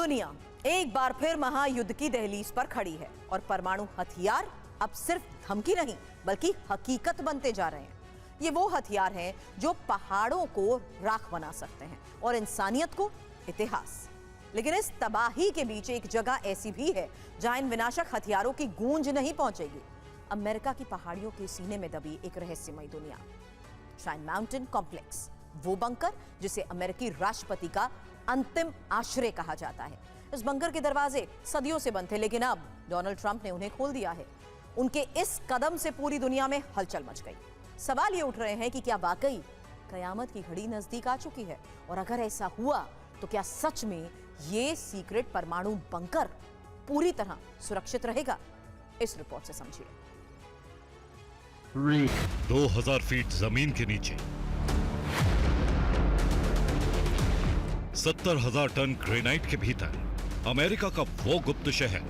दुनिया एक बार फिर महायुद्ध की दहलीज पर खड़ी है और परमाणु हथियार अब सिर्फ धमकी नहीं बल्कि हकीकत बनते जा रहे हैं। ये वो हथियार हैं जो पहाड़ों को राख बना सकते हैं और इंसानियत को इतिहास। लेकिन इस तबाही के बीच एक जगह ऐसी भी है जहां इन विनाशक हथियारों की गूंज नहीं पहुंचेगी। अमेरिका की पहाड़ियों के सीने में दबी एक रहस्यमय दुनिया, शाइन माउंटेन कॉम्प्लेक्स, वो बंकर जिसे अमेरिकी राष्ट्रपति का अंतिम आश्रय कहा जाता है। इस बंकर के दरवाजे सदियों से बंद थे, लेकिन अब डोनाल्ड ट्रंप ने उन्हें खोल दिया है। उनके इस कदम से पूरी दुनिया में हलचल मच गई। सवाल ये उठ रहे हैं कि क्या वाकई कयामत की घड़ी नजदीक आ चुकी है, और अगर ऐसा हुआ तो क्या सच में ये सीक्रेट परमाणु बंकर पूरी तरह सुरक्षित रहेगा? इस रिपोर्ट से समझिए। 2000 फीट जमीन के नीचे 70,000 टन ग्रेनाइट के भीतर अमेरिका का वो गुप्त शहर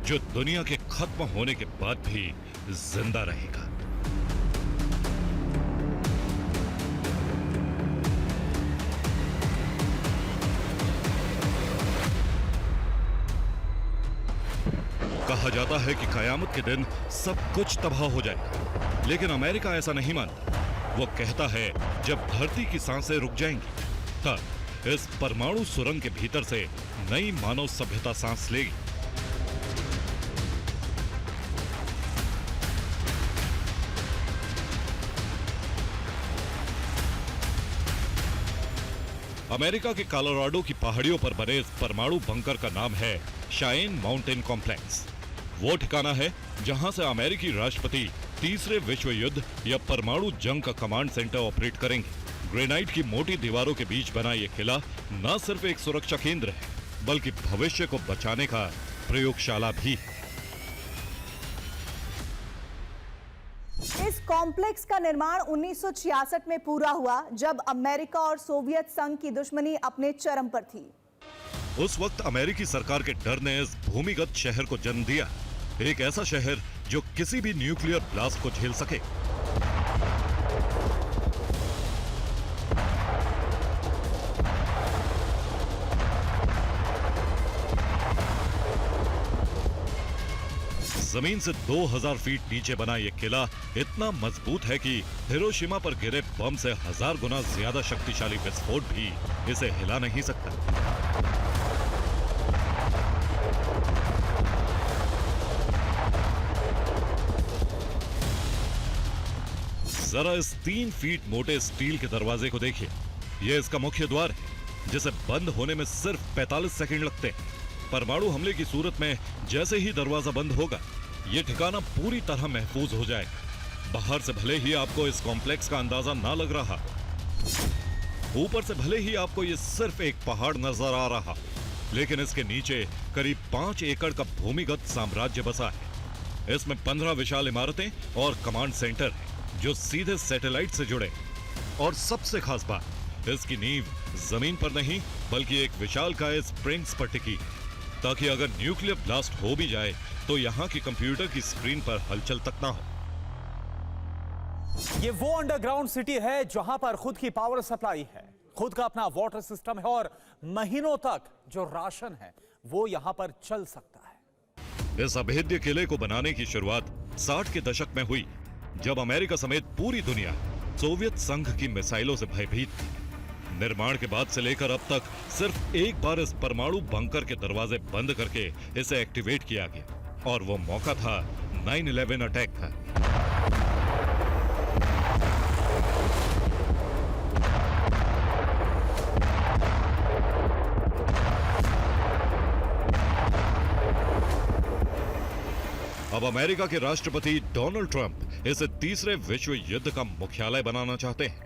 जो दुनिया के खत्म होने के बाद भी जिंदा रहेगा। कहा जाता है कि कयामत के दिन सब कुछ तबाह हो जाएगा, लेकिन अमेरिका ऐसा नहीं मानता। वो कहता है जब धरती की सांसें रुक जाएंगी तब इस परमाणु सुरंग के भीतर से नई मानव सभ्यता सांस लेगी। अमेरिका के कोलोराडो की पहाड़ियों पर बने इस परमाणु बंकर का नाम है शाइन माउंटेन कॉम्प्लेक्स। वो ठिकाना है जहां से अमेरिकी राष्ट्रपति तीसरे विश्व युद्ध या परमाणु जंग का कमांड सेंटर ऑपरेट करेंगे। ग्रेनाइट की मोटी दीवारों के बीच बना यह किला न सिर्फ एक सुरक्षा केंद्र है बल्कि भविष्य को बचाने का प्रयोगशाला भी है। इस कॉम्प्लेक्स का निर्माण 1966 में पूरा हुआ, जब अमेरिका और सोवियत संघ की दुश्मनी अपने चरम पर थी। उस वक्त अमेरिकी सरकार के डर ने इस भूमिगत शहर को जन्म दिया, एक ऐसा शहर जो किसी भी न्यूक्लियर ब्लास्ट को झेल सके। जमीन से 2000 फीट नीचे बना यह किला इतना मजबूत है कि हिरोशिमा पर गिरे बम से 1000 गुना ज्यादा शक्तिशाली विस्फोट भी इसे हिला नहीं सकता। जरा इस 3 फीट मोटे स्टील के दरवाजे को देखिए। यह इसका मुख्य द्वार है जिसे बंद होने में सिर्फ 45 सेकंड लगते हैं। परमाणु हमले की सूरत में जैसे ही दरवाजा बंद होगा यह ठिकाना पूरी तरह महफूज हो जाएगा। बाहर से भले ही आपको इस कॉम्प्लेक्स का अंदाजा ना लग रहा, ऊपर से भले ही आपको यह सिर्फ एक पहाड़ नजर आ रहा, लेकिन इसके नीचे करीब 5 एकड़ का भूमिगत साम्राज्य बसा है। इसमें 15 विशाल इमारतें और कमांड सेंटर है जो सीधे सैटेलाइट से जुड़े। और सबसे खास बात, इसकी नींव जमीन पर नहीं बल्कि एक विशालकाय स्प्रिंग्स पर टिकी है, ताकि अगर न्यूक्लियर ब्लास्ट हो भी जाए तो यहां की कंप्यूटर की स्क्रीन पर हलचल तक ना हो। ये वो अंडरग्राउंड सिटी है जहां पर खुद की पावर सप्लाई है, खुद का अपना वाटर सिस्टम है और महीनों तक जो राशन है वो यहां पर चल सकता है। इस अभेद्य किले को बनाने की शुरुआत 60 के दशक में हुई, जब अमेरिका समेत पूरी दुनिया सोवियत संघ की मिसाइलों से भयभीत थी। निर्माण के बाद से लेकर अब तक सिर्फ एक बार इस परमाणु बंकर के दरवाजे बंद करके इसे एक्टिवेट किया गया, और वो मौका था 9/11 अटैक का। अब अमेरिका के राष्ट्रपति डोनाल्ड ट्रंप इसे तीसरे विश्व युद्ध का मुख्यालय बनाना चाहते हैं।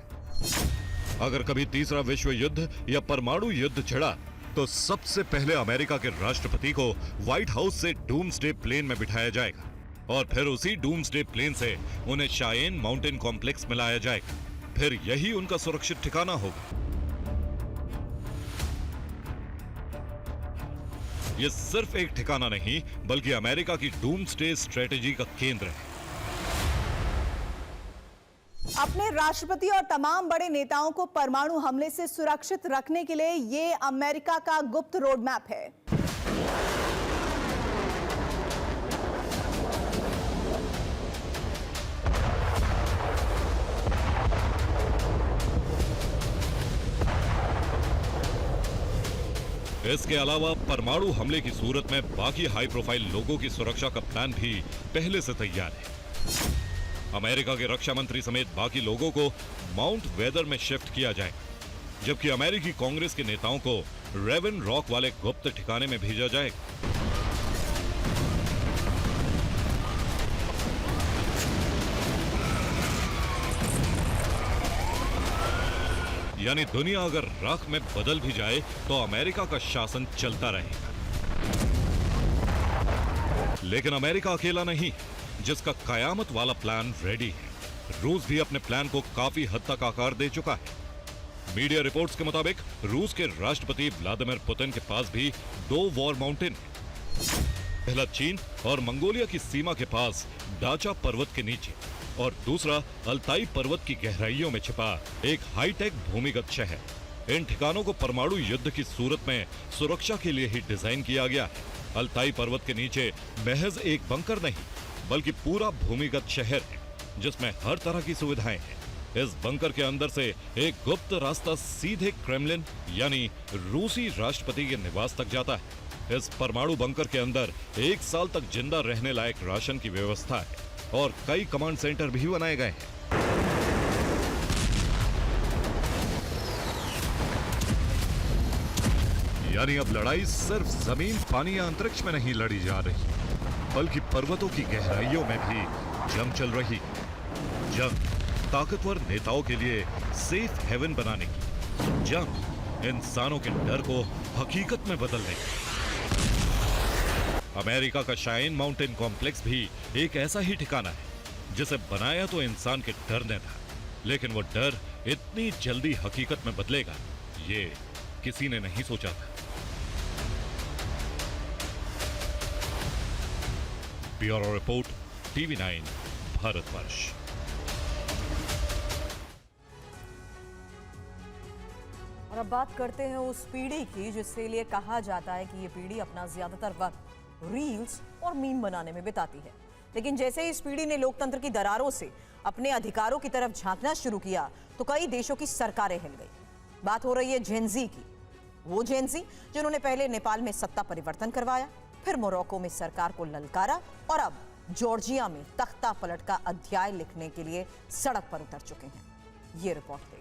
अगर कभी तीसरा विश्व युद्ध या परमाणु युद्ध छिड़ा तो सबसे पहले अमेरिका के राष्ट्रपति को व्हाइट हाउस से डूम्सडे प्लेन में बिठाया जाएगा और फिर उसी डूम्सडे प्लेन से उन्हें शाइन माउंटेन कॉम्प्लेक्स में लाया जाएगा। फिर यही उनका सुरक्षित ठिकाना होगा। यह सिर्फ एक ठिकाना नहीं बल्कि अमेरिका की डूम्सडे स्ट्रेटेजी का केंद्र है। अपने राष्ट्रपति और तमाम बड़े नेताओं को परमाणु हमले से सुरक्षित रखने के लिए ये अमेरिका का गुप्त रोड मैप है। इसके अलावा परमाणु हमले की सूरत में बाकी हाई प्रोफाइल लोगों की सुरक्षा का प्लान भी पहले से तैयार है। अमेरिका के रक्षा मंत्री समेत बाकी लोगों को माउंट वेदर में शिफ्ट किया जाए, जबकि अमेरिकी कांग्रेस के नेताओं को रेवन रॉक वाले गुप्त ठिकाने में भेजा जाएगा। यानी दुनिया अगर राख में बदल भी जाए तो अमेरिका का शासन चलता रहेगा। लेकिन अमेरिका अकेला नहीं, जिसका कयामत वाला प्लान रेडी है। रूस भी अपने प्लान को काफी हद तक आकार दे चुका है। मीडिया रिपोर्ट्स के मुताबिक रूस के राष्ट्रपति व्लादिमीर पुतिन के पास भी 2 वॉर माउंटेन है। पहला चीन और मंगोलिया की सीमा के पास डाचा पर्वत के नीचे, और दूसरा अल्ताई पर्वत की गहराइयों में छिपा एक हाईटेक भूमिगत शहर। इन ठिकानों को परमाणु युद्ध की सूरत में सुरक्षा के लिए ही डिजाइन किया गया है। अल्ताई पर्वत के नीचे महज एक बंकर नहीं, बल्कि पूरा भूमिगत शहर है, जिसमें हर तरह की सुविधाएं हैं। इस बंकर के अंदर से एक गुप्त रास्ता सीधे क्रेमलिन यानी रूसी राष्ट्रपति के निवास तक जाता है। इस परमाणु बंकर के अंदर 1 साल तक जिंदा रहने लायक राशन की व्यवस्था है और कई कमांड सेंटर भी बनाए गए हैं। यानी अब लड़ाई सिर्फ जमीन, पानी या अंतरिक्ष में नहीं लड़ी जा रही, बल्कि पर्वतों की गहराइयों में भी जंग चल रही। जंग ताकतवर नेताओं के लिए सेफ हेवन बनाने की, जंग इंसानों के डर को हकीकत में बदलने की। अमेरिका का शाइन माउंटेन कॉम्प्लेक्स भी एक ऐसा ही ठिकाना है, जिसे बनाया तो इंसान के डर ने था, लेकिन वो डर इतनी जल्दी हकीकत में बदलेगा, ये किसी ने नहीं सोचा था। Bureau report, TV9 Bharatvarsh. और अब बात करते हैं उस पीढ़ी की जिसके लिए कहा जाता है कि ये पीढ़ी अपना ज्यादातर वक्त रील्स और मीम बनाने में बिताती है। लेकिन जैसे ही इस पीढ़ी ने लोकतंत्र की दरारों से अपने अधिकारों की तरफ झांकना शुरू किया तो कई देशों की सरकारें हिल गई। बात हो रही है जेनजी की। वो जेनजी जिन्होंने पहले नेपाल में सत्ता परिवर्तन करवाया, फिर मोरक्को में सरकार को ललकारा और अब जॉर्जिया में तख्ता पलट का अध्याय लिखने के लिए सड़क पर उतर चुके हैं। ये रिपोर्ट देखिए।